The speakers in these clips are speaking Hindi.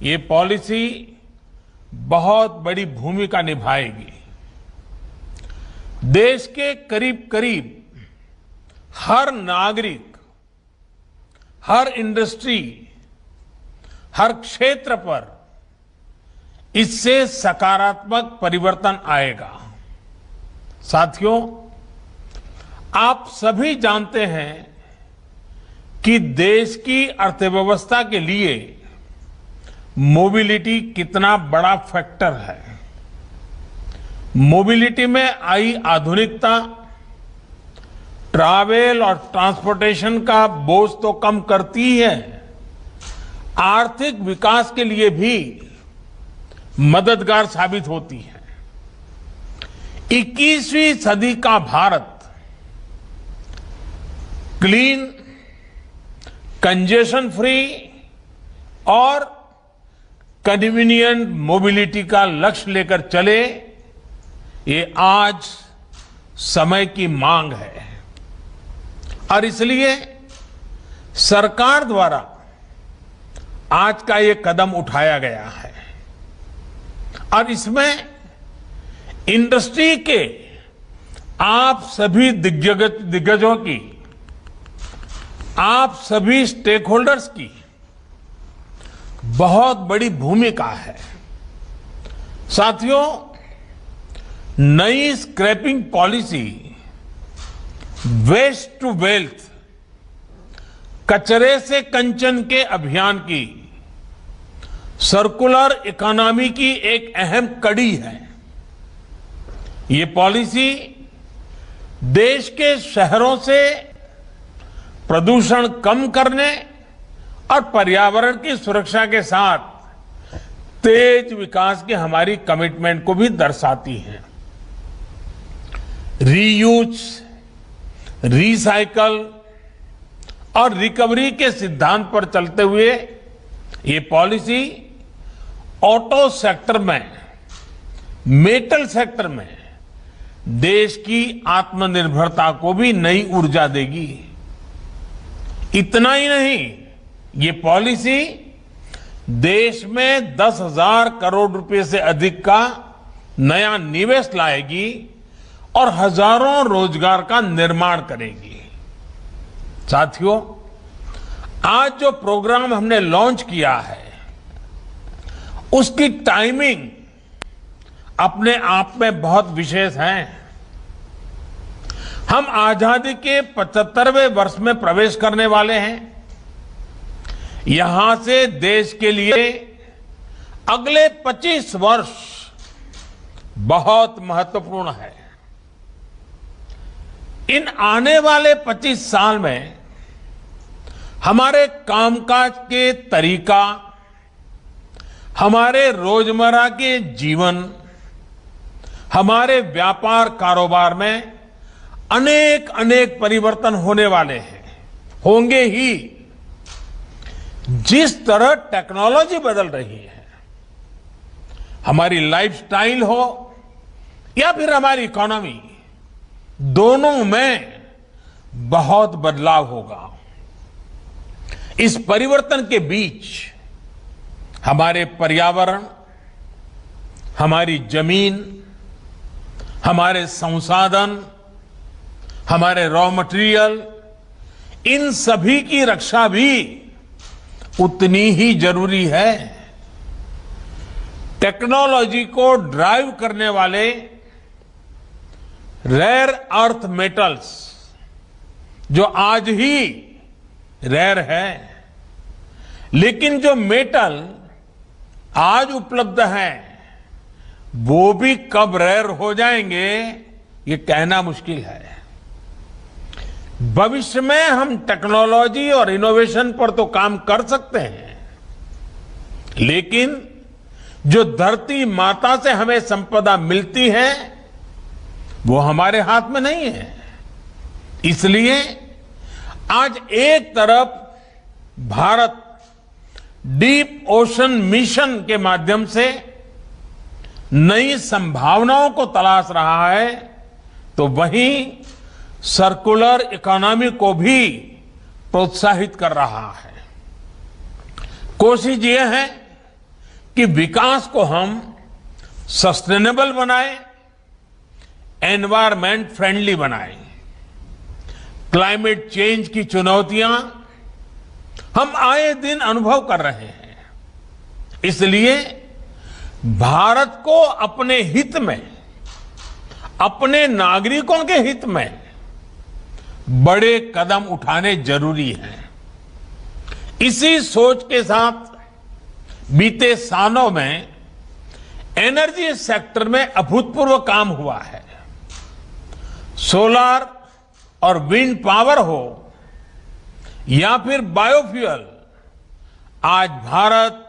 ये पॉलिसी बहुत बड़ी भूमिका निभाएगी। देश के करीब करीब हर नागरिक, हर इंडस्ट्री, हर क्षेत्र पर इससे सकारात्मक परिवर्तन आएगा। साथियों, आप सभी जानते हैं कि देश की अर्थव्यवस्था के लिए मोबिलिटी कितना बड़ा फैक्टर है। मोबिलिटी में आई आधुनिकता ट्रैवल और ट्रांसपोर्टेशन का बोझ तो कम करती ही है, आर्थिक विकास के लिए भी मददगार साबित होती है। 21वीं सदी का भारत क्लीन, कंजेशन फ्री और कन्वीनियंट मोबिलिटी का लक्ष्य लेकर चले, ये आज समय की मांग है और इसलिए सरकार द्वारा आज का ये कदम उठाया गया है और इसमें इंडस्ट्री के आप सभी दिग्गजों की, आप सभी स्टेक होल्डर्स की बहुत बड़ी भूमिका है। साथियों, नई scrapping policy waste to wealth, कचरे से कंचन के अभियान की सर्कुलर इकोनॉमी की एक अहम कड़ी है। ये पॉलिसी देश के शहरों से प्रदूषण कम करने और पर्यावरण की सुरक्षा के साथ तेज विकास की हमारी कमिटमेंट को भी दर्शाती है। रीयूज, रिसाइकल और रिकवरी के सिद्धांत पर चलते हुए ये पॉलिसी ऑटो सेक्टर में, मेटल सेक्टर में देश की आत्मनिर्भरता को भी नई ऊर्जा देगी। इतना ही नहीं, ये पॉलिसी देश में 10,000 करोड़ रुपए से अधिक का नया निवेश लाएगी और हजारों रोजगार का निर्माण करेगी। साथियों, आज जो प्रोग्राम हमने लॉन्च किया है, उसकी टाइमिंग अपने आप में बहुत विशेष है। हम आजादी के 75वें वर्ष में प्रवेश करने वाले हैं। यहां से देश के लिए अगले 25 वर्ष बहुत महत्वपूर्ण है। इन आने वाले 25 साल में हमारे कामकाज के तरीका, हमारे रोजमर्रा के जीवन, हमारे व्यापार कारोबार में अनेक अनेक परिवर्तन होने वाले हैं, होंगे ही। जिस तरह टेक्नोलॉजी बदल रही है, हमारी लाइफस्टाइल हो या फिर हमारी इकोनॉमी, दोनों में बहुत बदलाव होगा। इस परिवर्तन के बीच हमारे पर्यावरण, हमारी जमीन, हमारे संसाधन, हमारे रॉ मटेरियल, इन सभी की रक्षा भी उतनी ही जरूरी है। टेक्नोलॉजी को ड्राइव करने वाले रेयर अर्थ मेटल्स, जो आज ही रेयर है, लेकिन जो मेटल आज उपलब्ध है वो भी कब रेयर हो जाएंगे ये कहना मुश्किल है। भविष्य में हम टेक्नोलॉजी और इनोवेशन पर तो काम कर सकते हैं, लेकिन जो धरती माता से हमें संपदा मिलती है वो हमारे हाथ में नहीं है। इसलिए आज एक तरफ भारत डीप ओशन मिशन के माध्यम से नई संभावनाओं को तलाश रहा है, तो वहीं सर्कुलर इकोनॉमी को भी प्रोत्साहित कर रहा है। कोशिश ये है कि विकास को हम सस्टेनेबल बनाएं, एनवायरमेंट फ्रेंडली बनाएं। क्लाइमेट चेंज की चुनौतियां हम आए दिन अनुभव कर रहे हैं। इसलिए भारत को अपने हित में, अपने नागरिकों के हित में बड़े कदम उठाने जरूरी हैं। इसी सोच के साथ बीते सालों में एनर्जी सेक्टर में अभूतपूर्व काम हुआ है। सोलर और विंड पावर हो या फिर बायोफ्यूल, आज भारत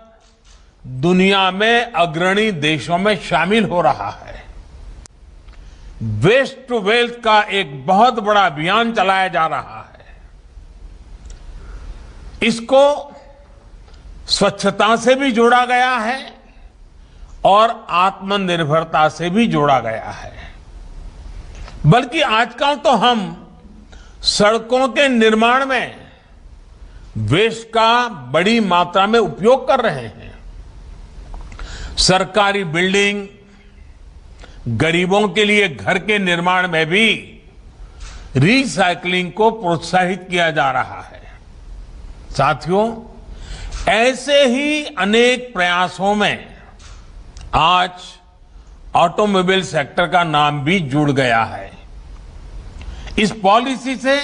दुनिया में अग्रणी देशों में शामिल हो रहा है। वेस्ट टू वेल्थ का एक बहुत बड़ा अभियान चलाया जा रहा है। इसको स्वच्छता से भी जोड़ा गया है और आत्मनिर्भरता से भी जोड़ा गया है। बल्कि आजकल तो हम सड़कों के निर्माण में वेस्ट का बड़ी मात्रा में उपयोग कर रहे हैं। सरकारी बिल्डिंग, गरीबों के लिए घर के निर्माण में भी रिसाइकलिंग को प्रोत्साहित किया जा रहा है। साथियों, ऐसे ही अनेक प्रयासों में आज ऑटोमोबाइल सेक्टर का नाम भी जुड़ गया है। इस पॉलिसी से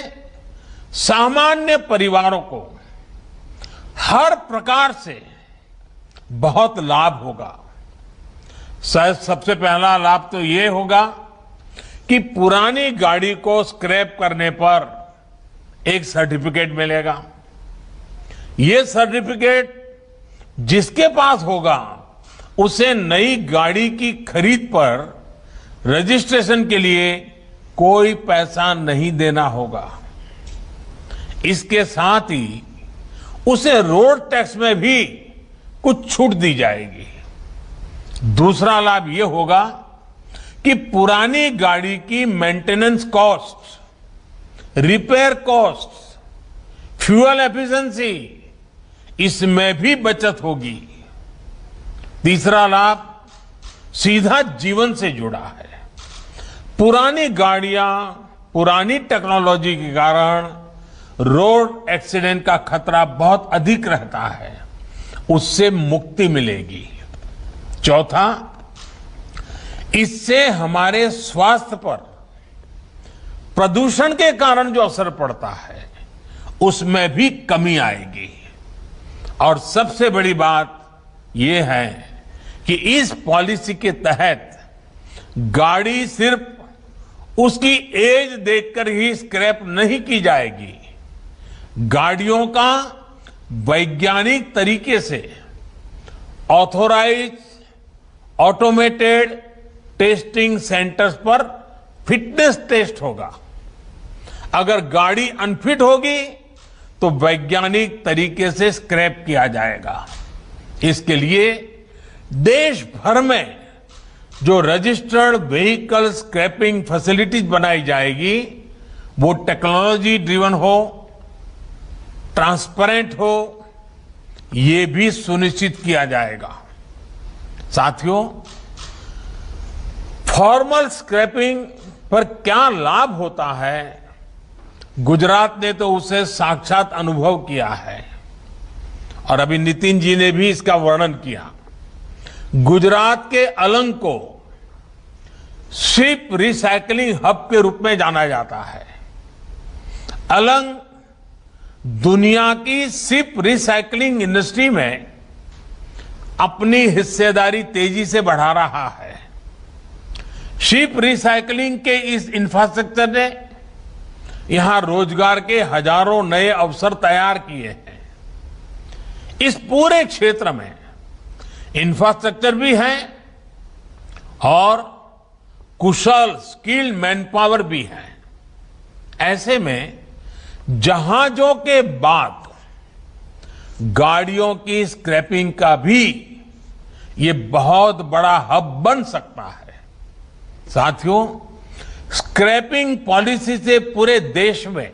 सामान्य परिवारों को हर प्रकार से बहुत लाभ होगा। शायद सबसे पहला लाभ तो ये होगा कि पुरानी गाड़ी को स्क्रैप करने पर एक सर्टिफिकेट मिलेगा। ये सर्टिफिकेट जिसके पास होगा उसे नई गाड़ी की खरीद पर रजिस्ट्रेशन के लिए कोई पैसा नहीं देना होगा। इसके साथ ही उसे रोड टैक्स में भी कुछ छूट दी जाएगी। दूसरा लाभ यह होगा कि पुरानी गाड़ी की maintenance cost, repair cost, fuel efficiency, इसमें भी बचत होगी। तीसरा लाभ सीधा जीवन से जुड़ा है। पुरानी गाड़ियां, पुरानी टेक्नोलॉजी के कारण रोड एक्सीडेंट का खतरा बहुत अधिक रहता है, उससे मुक्ति मिलेगी। चौथा, इससे हमारे स्वास्थ्य पर प्रदूषण के कारण जो असर पड़ता है उसमें भी कमी आएगी। और सबसे बड़ी बात यह है कि इस पॉलिसी के तहत गाड़ी सिर्फ उसकी एज देखकर ही स्क्रैप नहीं की जाएगी। गाड़ियों का वैज्ञानिक तरीके से ऑथोराइज ऑटोमेटेड टेस्टिंग सेंटर्स पर फिटनेस टेस्ट होगा। अगर गाड़ी अनफिट होगी तो वैज्ञानिक तरीके से स्क्रैप किया जाएगा। इसके लिए देश भर में जो रजिस्टर्ड व्हीकल स्क्रैपिंग फैसिलिटीज बनाई जाएगी वो टेक्नोलॉजी ड्रिवन हो, ट्रांसपेरेंट हो, ये भी सुनिश्चित किया जाएगा। साथियों, फॉर्मल स्क्रैपिंग पर क्या लाभ होता है, गुजरात ने तो उसे साक्षात अनुभव किया है और अभी नितिन जी ने भी इसका वर्णन किया। गुजरात के अलंग को शिप रिसाइकलिंग हब के रूप में जाना जाता है। अलंग दुनिया की शिप रिसाइकलिंग इंडस्ट्री में अपनी हिस्सेदारी तेजी से बढ़ा रहा है। शिप रिसाइकलिंग के इस इंफ्रास्ट्रक्चर ने यहां रोजगार के हजारों नए अवसर तैयार किए हैं। इस पूरे क्षेत्र में इंफ्रास्ट्रक्चर भी है और कुशल स्किल्ड मैन पावर भी है। ऐसे में जहाजों के बाद गाड़ियों की स्क्रैपिंग का भी ये बहुत बड़ा हब बन सकता है। साथियों, स्क्रैपिंग पॉलिसी से पूरे देश में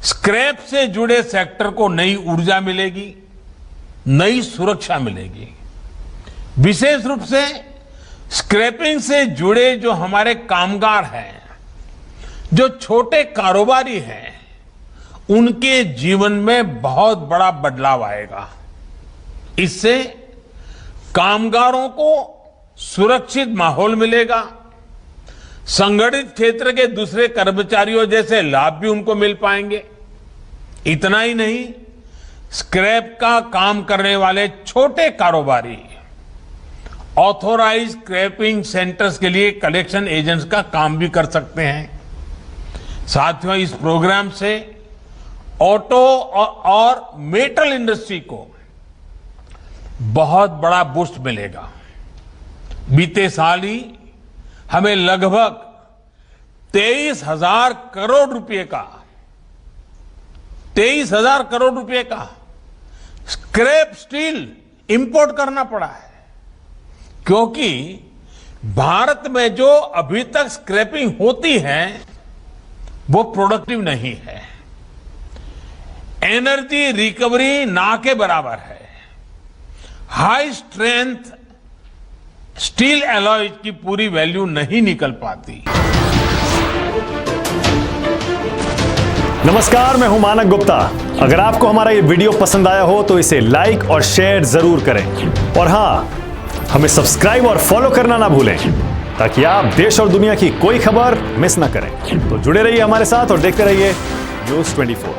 स्क्रैप से जुड़े सेक्टर को नई ऊर्जा मिलेगी, नई सुरक्षा मिलेगी। विशेष रूप से स्क्रैपिंग से जुड़े जो हमारे कामगार हैं, जो छोटे कारोबारी हैं, उनके जीवन में बहुत बड़ा बदलाव आएगा। इससे कामगारों को सुरक्षित माहौल मिलेगा, संगठित क्षेत्र के दूसरे कर्मचारियों जैसे लाभ भी उनको मिल पाएंगे। इतना ही नहीं, स्क्रैप का काम करने वाले छोटे कारोबारी ऑथोराइज स्क्रैपिंग सेंटर्स के लिए कलेक्शन एजेंट्स का काम भी कर सकते हैं। साथियों, इस प्रोग्राम से ऑटो और मेटल इंडस्ट्री को बहुत बड़ा बूस्ट मिलेगा। बीते साल ही हमें लगभग 23,000 करोड़ रुपए का स्क्रैप स्टील इंपोर्ट करना पड़ा है, क्योंकि भारत में जो अभी तक स्क्रैपिंग होती है वो प्रोडक्टिव नहीं है। एनर्जी रिकवरी ना के बराबर है। हाई स्ट्रेंथ स्टील एलॉय की पूरी वैल्यू नहीं निकल पाती। नमस्कार, मैं हूं मानक गुप्ता। अगर आपको हमारा ये वीडियो पसंद आया हो तो इसे लाइक और शेयर जरूर करें, और हां, हमें सब्सक्राइब और फॉलो करना ना भूलें ताकि आप देश और दुनिया की कोई खबर मिस ना करें। तो जुड़े रहिए हमारे साथ और देखते रहिए न्यूज़ 24।